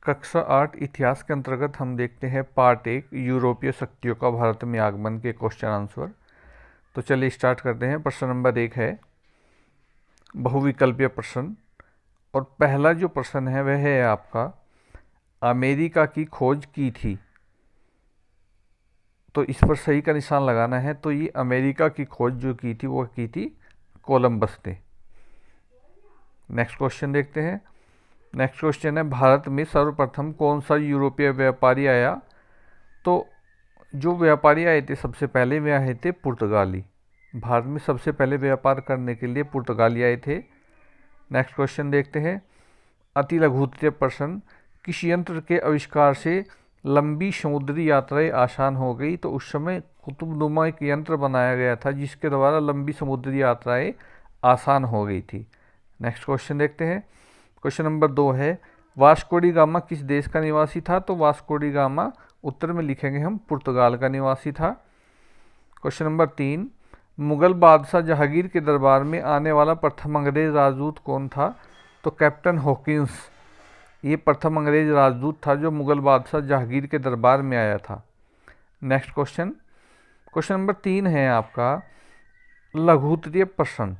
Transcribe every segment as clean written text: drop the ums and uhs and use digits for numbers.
कक्षा 8 इतिहास के अंतर्गत हम देखते हैं पार्ट 1 यूरोपीय शक्तियों का भारत में आगमन के क्वेश्चन आंसर। तो चलिए स्टार्ट करते हैं। प्रश्न नंबर 1 है बहुविकल्पीय प्रश्न, और पहला जो प्रश्न है वह है आपका अमेरिका की खोज की थी। तो इस पर सही का निशान लगाना है। तो ये अमेरिका की खोज जो की थी वो की थी कोलंबस ने। नेक्स्ट क्वेश्चन देखते हैं। नेक्स्ट क्वेश्चन है भारत में सर्वप्रथम कौन सा यूरोपीय व्यापारी आया। तो जो व्यापारी आए थे सबसे पहले वे आए थे पुर्तगाली। भारत में सबसे पहले व्यापार करने के लिए पुर्तगाली आए थे। नेक्स्ट क्वेश्चन देखते हैं। अति लघुत्तरीय प्रश्न, किस यंत्र के आविष्कार से लंबी समुद्री यात्राएं आसान हो गई। तो उस समय कुतुबनुमा एक यंत्र बनाया गया था जिसके द्वारा लंबी समुद्री यात्राएं आसान हो गई थी। नेक्स्ट क्वेश्चन देखते हैं। क्वेश्चन नंबर 2 है वास्को डी गामा किस देश का निवासी था। तो वास्को डी गामा उत्तर में लिखेंगे हम पुर्तगाल का निवासी था। क्वेश्चन नंबर 3, मुगल बादशाह जहांगीर के दरबार में आने वाला प्रथम अंग्रेज राजदूत कौन था। तो कैप्टन हॉकिंस ये प्रथम अंग्रेज राजदूत था जो मुगल बादशाह जहांगीर के दरबार में आया था। नेक्स्ट क्वेश्चन, क्वेश्चन नंबर 3 है आपका लघुत्तरीय प्रश्न।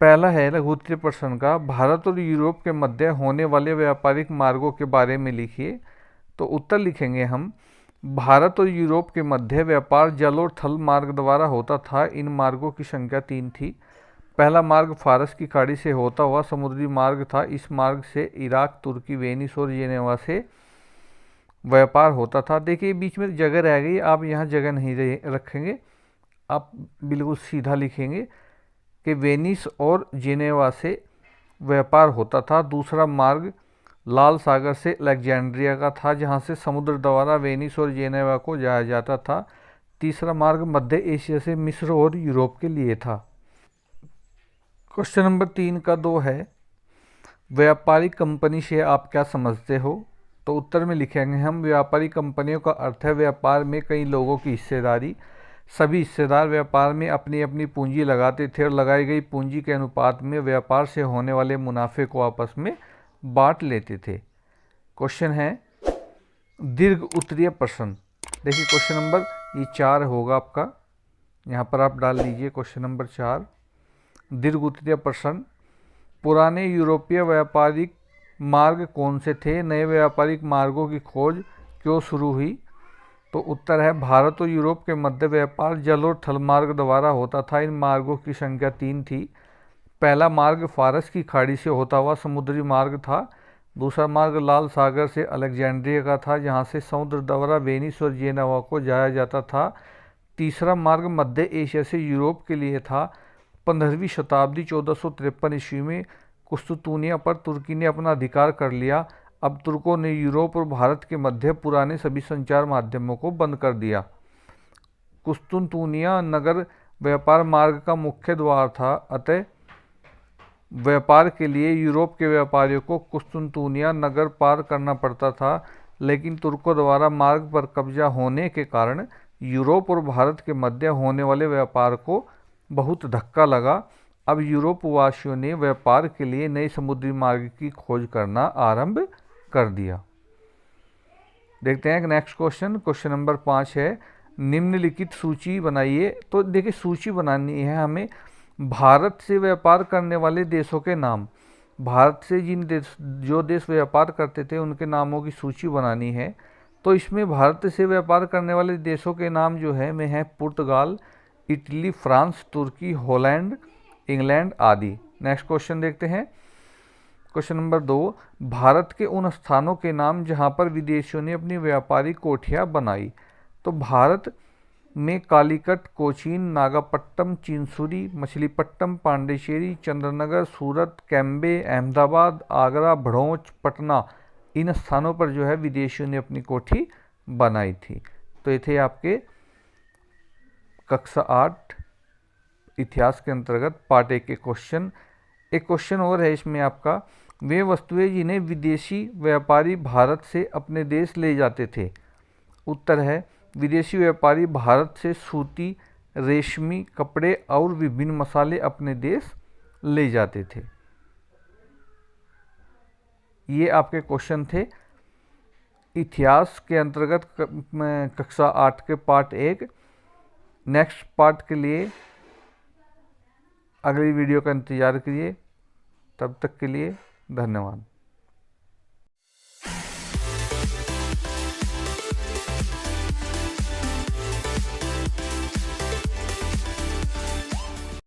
पहला है लघुत्तरीय प्रश्न का भारत और यूरोप के मध्य होने वाले व्यापारिक मार्गों के बारे में लिखिए। तो उत्तर लिखेंगे हम भारत और यूरोप के मध्य व्यापार जल और थल मार्ग द्वारा होता था। इन मार्गों की संख्या 3 थी। पहला मार्ग फारस की खाड़ी से होता हुआ समुद्री मार्ग था। इस मार्ग से इराक, तुर्की, वेनिस और जेनेवा से व्यापार होता था। देखिए बीच में जगह रह गई, आप यहाँ जगह नहीं रखेंगे, आप बिल्कुल सीधा लिखेंगे कि वेनिस और जेनेवा से व्यापार होता था। दूसरा मार्ग लाल सागर से अलेक्जेंड्रिया का था जहाँ से समुद्र द्वारा वेनिस और जेनेवा को जाया जाता था। तीसरा मार्ग मध्य एशिया से मिस्र और यूरोप के लिए था। क्वेश्चन नंबर 3 का 2 है व्यापारिक कंपनी से आप क्या समझते हो। तो उत्तर में लिखेंगे हम व्यापारिक कंपनियों का अर्थ है व्यापार में कई लोगों की हिस्सेदारी। सभी हिस्सेदार व्यापार में अपनी अपनी पूंजी लगाते थे और लगाई गई पूंजी के अनुपात में व्यापार से होने वाले मुनाफे को आपस में बांट लेते थे। क्वेश्चन है दीर्घ उत्तरीय प्रश्न। देखिए क्वेश्चन नंबर ये 4 होगा आपका, यहाँ पर आप डाल लीजिए क्वेश्चन नंबर 4 दीर्घ उत्तरीय प्रश्न। पुराने यूरोपीय व्यापारिक मार्ग कौन से थे। नए व्यापारिक मार्गों की खोज क्यों शुरू हुई। तो उत्तर है भारत और यूरोप के मध्य व्यापार जल और थल मार्ग द्वारा होता था। इन मार्गों की संख्या 3 थी। पहला मार्ग फारस की खाड़ी से होता हुआ समुद्री मार्ग था। दूसरा मार्ग लाल सागर से अलेक्जेंड्रिया का था जहाँ से समुद्र द्वारा वेनिस और जेनेवा को जाया जाता था। तीसरा मार्ग मध्य एशिया से यूरोप के लिए था। 15वीं शताब्दी 1453 ईस्वी में कुस्तुतुनिया पर तुर्की ने अपना अधिकार कर लिया। अब तुर्कों ने यूरोप और भारत के मध्य पुराने सभी संचार माध्यमों को बंद कर दिया। कुस्तुतुनिया नगर व्यापार मार्ग का मुख्य द्वार था, अतः व्यापार के लिए यूरोप के व्यापारियों को कुस्तुतुनिया नगर पार करना पड़ता था। लेकिन तुर्कों द्वारा मार्ग पर कब्जा होने के कारण यूरोप और भारत के मध्य होने वाले व्यापार को बहुत धक्का लगा। अब यूरोप वासियों ने व्यापार के लिए नए समुद्री मार्ग की खोज करना आरंभ कर दिया। देखते हैं नेक्स्ट क्वेश्चन। क्वेश्चन नंबर 5 है निम्नलिखित सूची बनाइए। तो देखिए सूची बनानी है हमें भारत से व्यापार करने वाले देशों के नाम। भारत से जो देश व्यापार करते थे उनके नामों की सूची बनानी है। तो इसमें भारत से व्यापार करने वाले देशों के नाम जो है में है पुर्तगाल, इटली, फ्रांस, तुर्की, हॉलैंड, इंग्लैंड आदि। नेक्स्ट क्वेश्चन देखते हैं। क्वेश्चन नंबर 2 भारत के उन स्थानों के नाम जहां पर विदेशियों ने अपनी व्यापारिक कोठियां बनाई। तो भारत में कालीकट, कोचीन, नागापट्टनम, चिंसुरी, मछलीपट्टनम, पांडिचेरी, चंद्रनगर, सूरत, कैम्बे, अहमदाबाद, आगरा, भड़ोच, पटना, इन स्थानों पर जो है विदेशियों ने अपनी कोठी बनाई थी। तो ये थे आपके कक्षा 8 इतिहास के अंतर्गत पार्ट 1 के क्वेश्चन। एक क्वेश्चन और है इसमें आपका वे वस्तुएं जिन्हें विदेशी व्यापारी भारत से अपने देश ले जाते थे। उत्तर है विदेशी व्यापारी भारत से सूती, रेशमी कपड़े और विभिन्न मसाले अपने देश ले जाते थे। ये आपके क्वेश्चन थे इतिहास के अंतर्गत कक्षा 8 के पार्ट 1। नेक्स्ट पार्ट के लिए अगली वीडियो का इंतज़ार करिए। तब तक के लिए धन्यवाद।